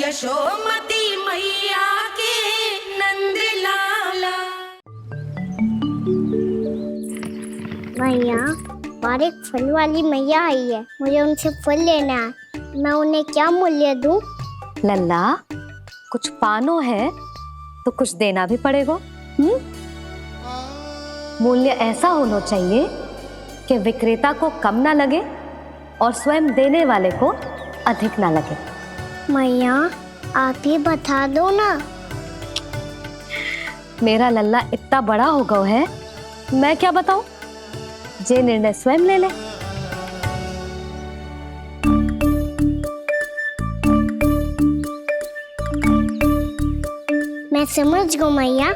यशोमती मैया के नंद लाला। मैया, और एक फल वाली मैया आई है, मुझे उनसे फल लेना है। मैं उन्हें क्या मूल्य दूं? लल्ला, कुछ पानो है तो कुछ देना भी पड़ेगा। मूल्य ऐसा होना चाहिए कि विक्रेता को कम ना लगे और स्वयं देने वाले को अधिक ना लगे। मैया, आप ही बता दो ना। मेरा लल्ला इतना बड़ा हो गया है, मैं क्या बताऊं? जे निर्णय स्वयं ले ले। मैं समझ गई मैया,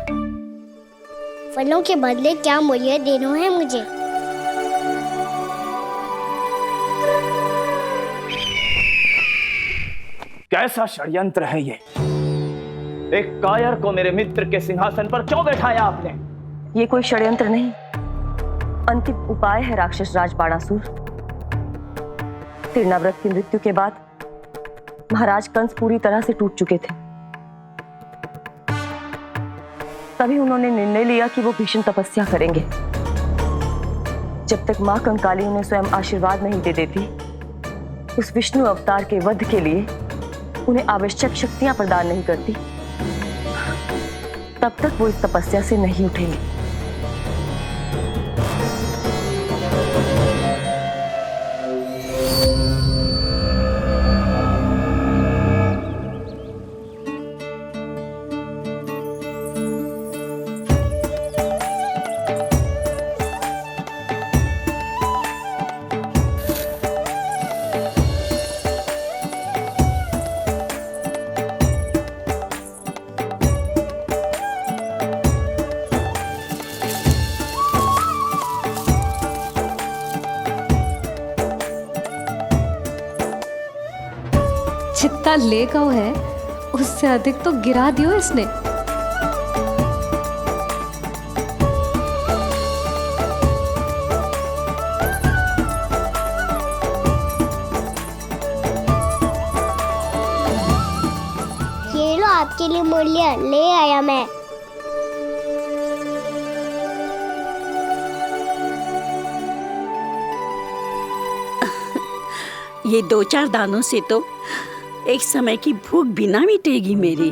फलों के बदले क्या मूल्य देना है मुझे। कैसा षड्यंत्र है ये? एक कायर को मेरे मित्र के सिंहासन पर क्यों बैठाया आपने? ये कोई षड्यंत्र नहीं, अंतिम उपाय है राक्षस राज बाणासुर। तीर्णाव्रत की मृत्यु के बाद महाराज कंस पूरी तरह से टूट चुके थे। तभी उन्होंने निर्णय लिया कि वो भीषण तपस्या करेंगे। जब तक मां कंकाली उन्हें स्वयं आशीर्वाद नहीं दे देती, उस विष्णु अवतार के वध के लिए उन्हें आवश्यक शक्तियां प्रदान नहीं करती, तब तक वो इस तपस्या से नहीं उठेंगे। जितना ले गओ है उससे अधिक तो गिरा दियो इसने। ये लो आपके लिए मूल्य, ले आया मैं। ये 2-4 दानों से तो एक समय की भूख भी ना मिटेगी मेरी।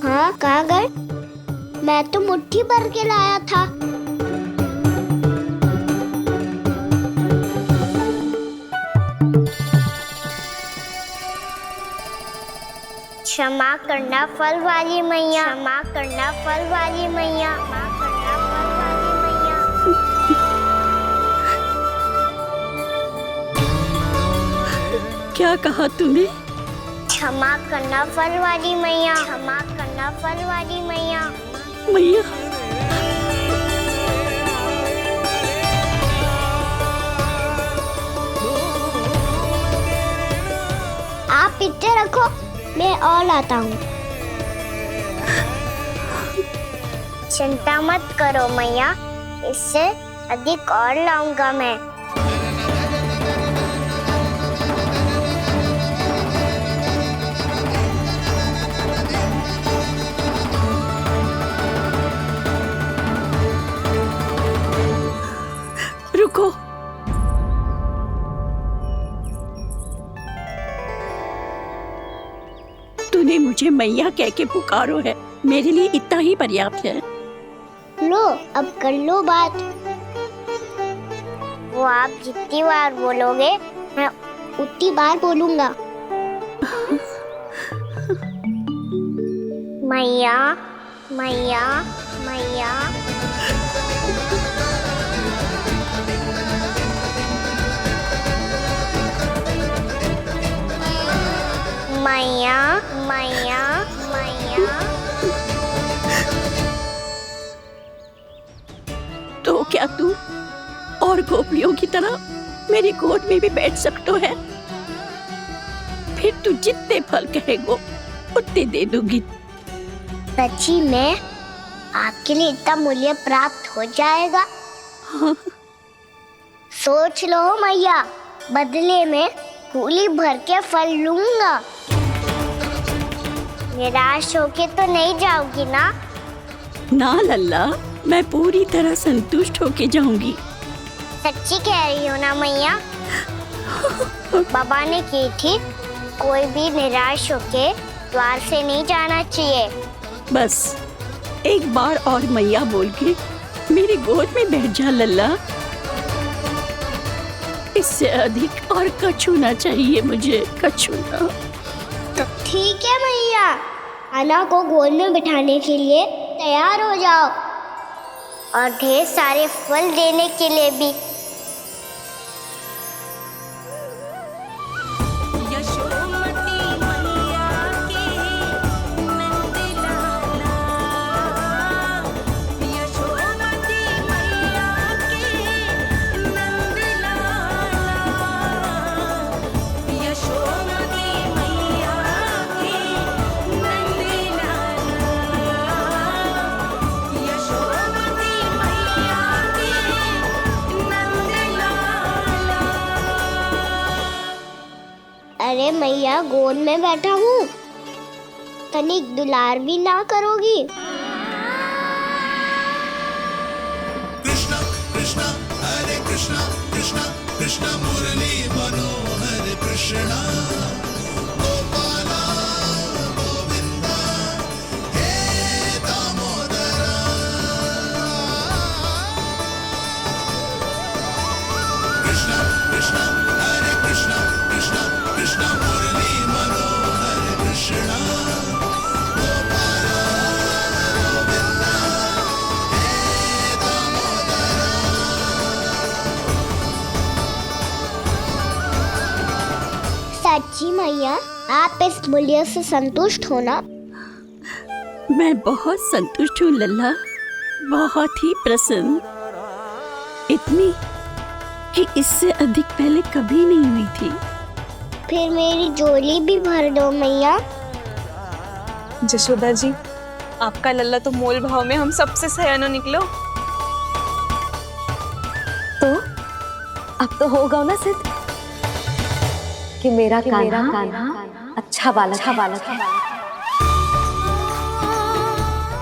हाँ, कहाँ गए? मैं तो मुट्ठी भर के लाया था। क्षमा करना फल वाली मैया, क्षमा करना फल वाली मैया, क्षमा करना फल वाली मैया। क्या कहा तूने? क्षमा करना फल वाली मैया, क्षमा करना फल वाली मैया। मैया, आप इतने रखो, मैं और लाता हूँ। चिंता मत करो मैया, इससे अधिक और लाऊंगा मैं। रुको। तूने मुझे मैया कह के पुकारो है, मेरे लिए इतना ही पर्याप्त है। लो, अब कर लो बात। वो आप जितनी बार बोलोगे, मैं उतनी बार बोलूंगा। मैया, मैया, मैया। मैया, मैया, मैया। तो क्या तू और गोपियों की तरह मेरी गोद में भी बैठ सकते है? फिर तू जितने फल कहेगो उतने दे दूंगी। सच्ची में आपके लिए इतना मूल्य प्राप्त हो जाएगा? हाँ। सोच लो मैया, बदले में झोली भर के फल लूंगा। निराश होके तो नहीं जाओगी ना? ना लल्ला, मैं पूरी तरह संतुष्ट होके जाऊंगी। सच्ची कह रही हो ना मैया? बाबा ने की थी, कोई भी निराश होके द्वार से नहीं जाना चाहिए। बस एक बार और मैया बोल के मेरी गोद में बैठ जा लल्ला। इससे अधिक और कछु ना चाहिए मुझे, कछु ना। ठीक है मैया, अन्ना को गोद में बिठाने के लिए तैयार हो जाओ और ढेर सारे फल देने के लिए भी। यशोमती मैया के नंद लाला, यशोमती मैया के नंद लाला, यशोमती मैया के नंद लाला, यशोमती मैया के नंद लाला। अरे मैया, गोद में बैठा हूँ, तनिक दुलार भी ना करोगी? कृष्णा कृष्णा हरे कृष्णा कृष्णा कृष्णा मुरली मनोहर कृष्णा गोपाला गोविंदा हे दामोदरा। कृष्णा कृष्णा हरे कृष्णा कृष्णा कृष्णा मुरली मनोहर कृष्णा गोपाला गोविंदा हे दामोदरा। सच्ची मैया, आप इस मूल्य से संतुष्ट हो ना? मैं बहुत संतुष्ट हूँ लल्ला, बहुत ही प्रसन्न। इतनी कि इससे अधिक पहले कभी नहीं हुई थी। फिर मेरी झोली भी भर दो मैया। जशोदा जी, आपका लल्ला तो मोल भाव में हम सबसे सयाना निकलो। तो अब तो होगा ना सिद्ध कि मेरा कान्हा अच्छा बालक है।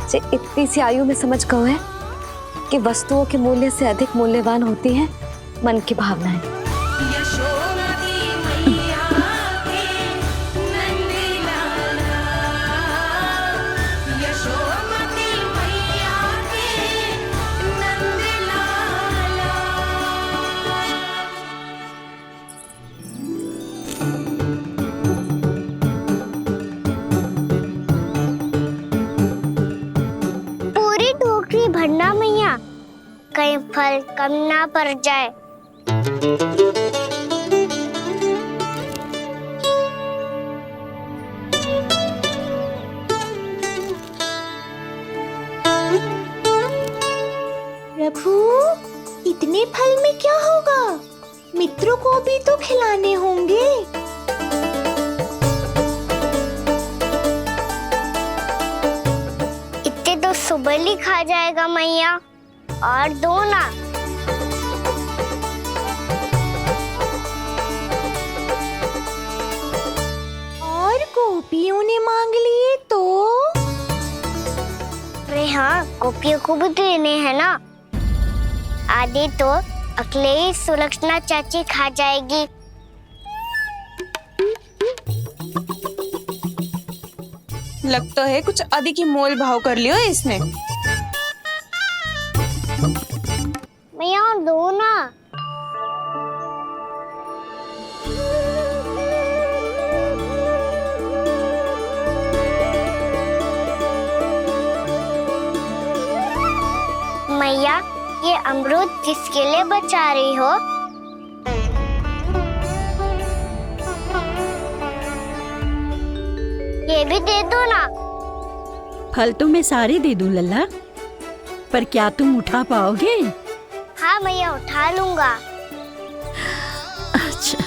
जे इतनी सी आयु में समझ गए है कि वस्तुओं के मूल्य से अधिक मूल्यवान होती है मन की भावनाएं। यशोमती मैया के नंद लाला, यशोमती मैया के नंद लाला। पूरी टोकरी भरना मैया, कहीं फल कम ना पड़ जाए। प्रभु, इतने फल में क्या होगा? मित्रों को भी तो खिलाने होंगे। इतने तो सुबह ही खा जाएगा मैया, और दो ना। और गोपियों ने मांग लिए तो? अरे हाँ, गोपियों को भी देने हैं ना। आधे तो अकेले ही सुलक्षणा चाची खा जाएगी। लगता है कुछ अधिक ही मोल भाव कर लियो इसने। मैया, और दो ना। मैया, ये अमरूद किसके लिए बचा रही हो? ये भी दे दो ना। फल तो मैं सारे दे दूं लल्ला, पर क्या तुम उठा पाओगे? हाँ मैया, उठा लूंगा। अच्छा।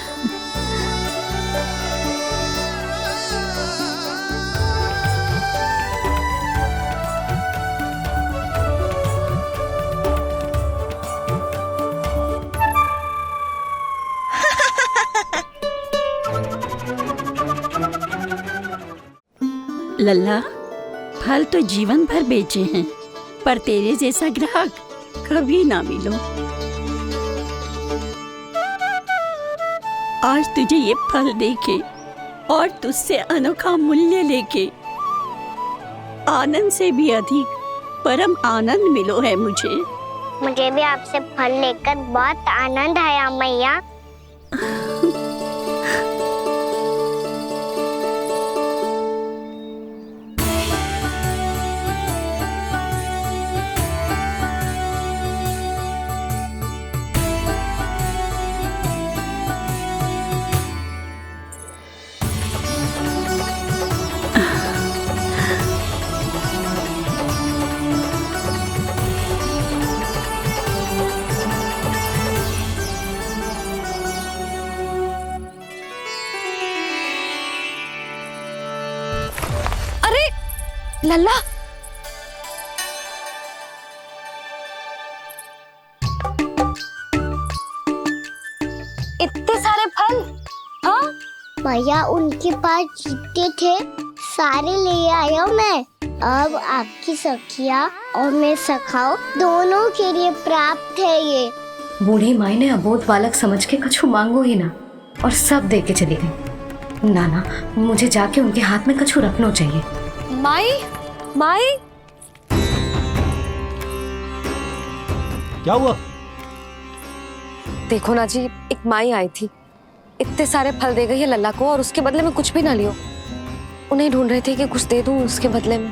लल्ला, फल तो जीवन भर बेचे हैं, पर तेरे जैसा ग्राहक कभी ना मिलो। आज तुझे ये फल देके और तुझसे अनोखा मूल्य लेके आनंद से भी अधिक परम आनंद मिलो है मुझे। मुझे भी आपसे फल लेकर बहुत आनंद आया मैया। लल्ला, इतने सारे फल? हाँ भैया उनके पास जितने थे सारे ले आया मैं। अब आपकी सखिया और मैं सखाओ दोनों के लिए प्राप्त है ये। बूढ़ी माई ने अबोध बालक समझ के कछु मांगो ही ना और सब दे के चली गई। नाना, मुझे जाके उनके हाथ में कछु रखना चाहिए। माई, माई, क्या हुआ? देखो ना जी, एक माई आई थी, इतने सारे फल दे गई है लल्ला को और उसके बदले में कुछ भी ना लियो। उन्हें ढूंढ रहे थे कि कुछ दे दूं उसके बदले में।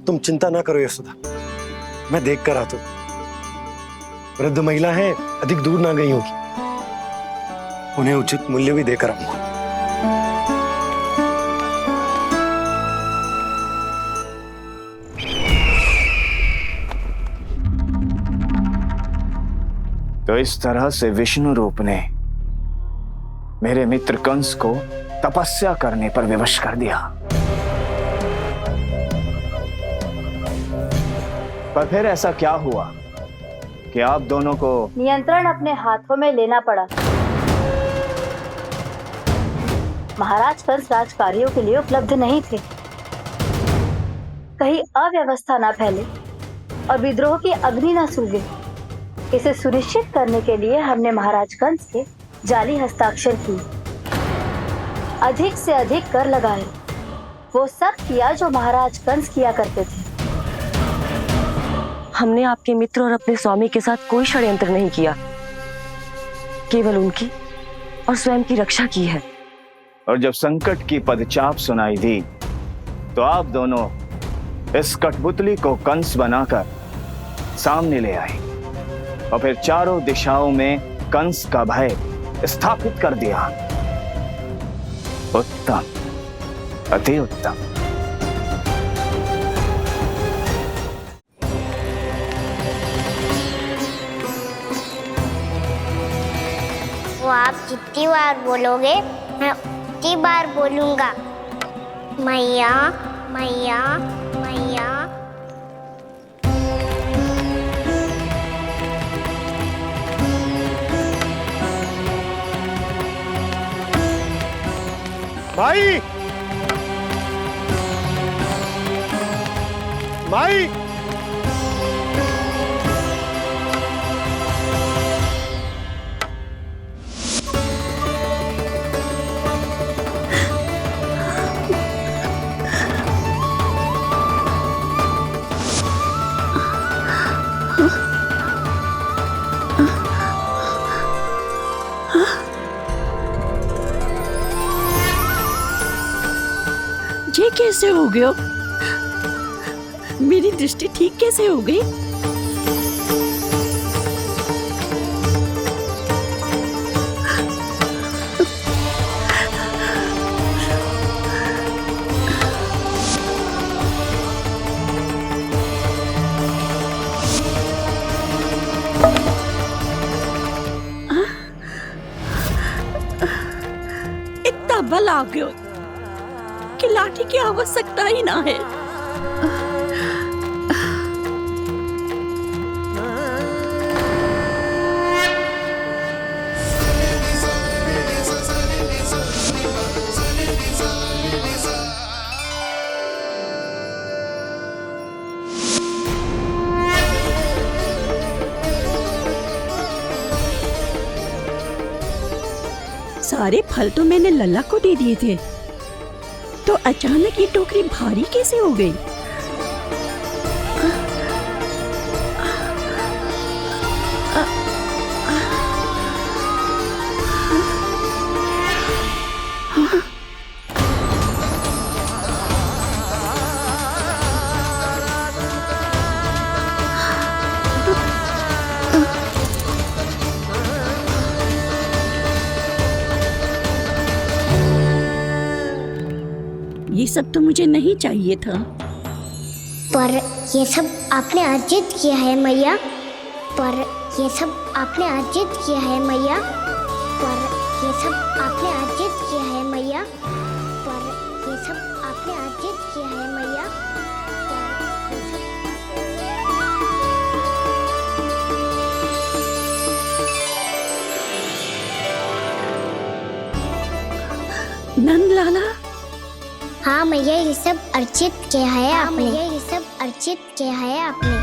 तुम चिंता ना करो यशोदा, मैं देख कर आता हूं। वृद्ध महिला है, अधिक दूर ना गई होगी, उन्हें उचित मूल्य भी देकर आऊंगा। तो इस तरह से विष्णु रूप ने मेरे मित्र कंस को तपस्या करने पर विवश कर दिया। पर फिर ऐसा क्या हुआ कि आप दोनों को नियंत्रण अपने हाथों में लेना पड़ा। महाराज कंस राजकार्यों के लिए उपलब्ध नहीं थे। कहीं अव्यवस्था न फैले और विद्रोह की अग्नि न सूझे, इसे सुनिश्चित करने के लिए हमने महाराज कंस के जाली हस्ताक्षर किए, अधिक से अधिक कर लगाए। वो सब किया जो महाराज कंस किया करते थे। हमने आपके मित्र और अपने स्वामी के साथ कोई षड्यंत्र नहीं किया, केवल उनकी और स्वयं की रक्षा की है। और जब संकट की पदचाप सुनाई दी तो आप दोनों इस कठपुतली को कंस बनाकर सामने ले आए और फिर चारों दिशाओं में कंस का भय स्थापित कर दिया। उत्तम, अति उत्तम। वो आप जितनी बार बोलोगे मैं उतनी बार बोलूंगा। मैया मैया मैया। माई, माई, ये कैसे हो गया? मेरी दृष्टि ठीक कैसे हो गई? इतना बल आ गया कि लाठी की आवश्यकता ही ना है। सा सारे फल तो मैंने लल्ला को दे दिए थे, तो अचानक ये टोकरी भारी कैसे हो गई? ये सब तो मुझे नहीं चाहिए था। पर ये सब आपने अर्जित किया है मैया। पर ये सब आपने अर्जित किया है मैया। पर ये सब आपने अर्जित किया है मैया। पर ये सब आपने अर्जित किया है मैया। नंद लाला, हाँ मैया, ये सब अर्जित किया है आपने। ये सब अर्जित किया है आपने।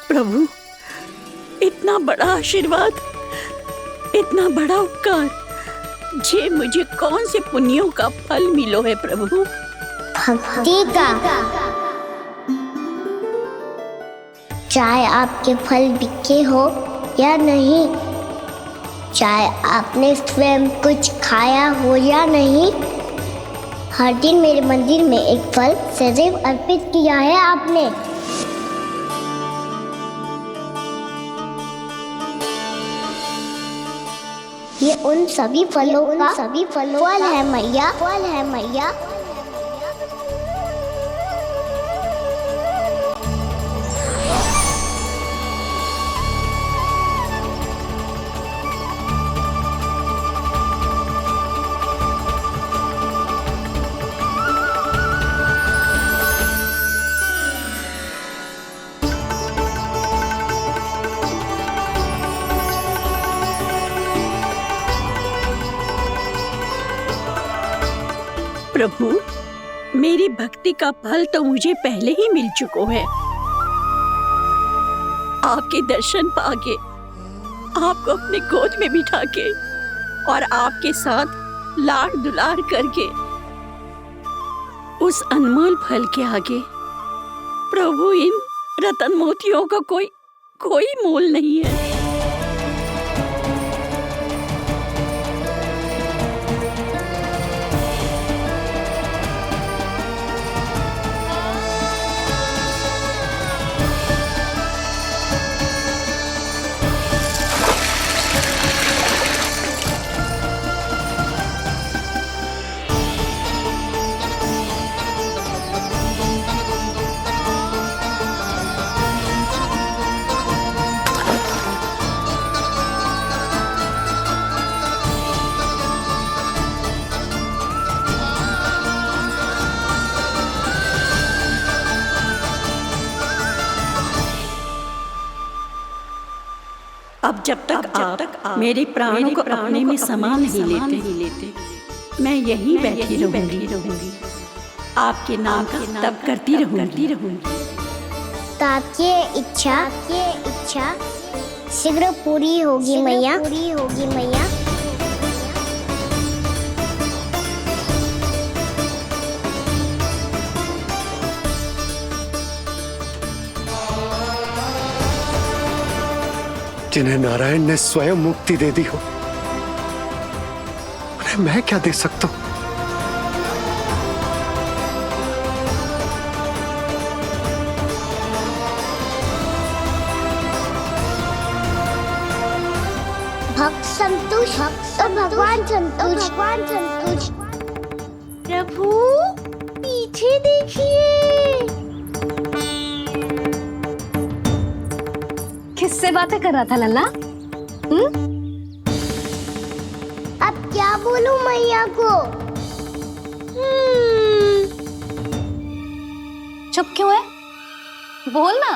प्रभु, इतना बड़ा आशीर्वाद, इतना बड़ा उपकार, जे मुझे कौन से पुण्यों का फल मिलो है प्रभु? भक्ति का। चाहे आपके फल बिके हो या नहीं, चाहे आपने स्वयं कुछ खाया हो या नहीं, हर दिन मेरे मंदिर में एक फल सदैव अर्पित किया है आपने। ये उन सभी फलों का फल है मैया। फल है मैया। प्रभु, मेरी भक्ति का फल तो मुझे पहले ही मिल चुका है। आपके दर्शन पाके, आपको अपने गोद में बिठा के और आपके साथ लाड़ दुलार करके, उस अनमोल फल के आगे प्रभु इन रतन मोतियों का कोई मोल नहीं है। अब जब तक आप मेरे प्राणों को अपने में समा नहीं लेते मैं यहीं बैठी रहूंगी। आपके नाम का तब करती रहूंगी। तो आपकी इच्छा शीघ्र पूरी होगी मैया। जिन्हें नारायण ने स्वयं मुक्ति दे दी हो, उन्हें मैं क्या दे सकता हूं? भक्त संतुष्ट तो भगवान संतुष्ट। प्रभु पीछे देखिए। किससे बातें कर रहा था लल्ला? अब क्या बोलूं मैया को? चुप क्यों है? बोल ना।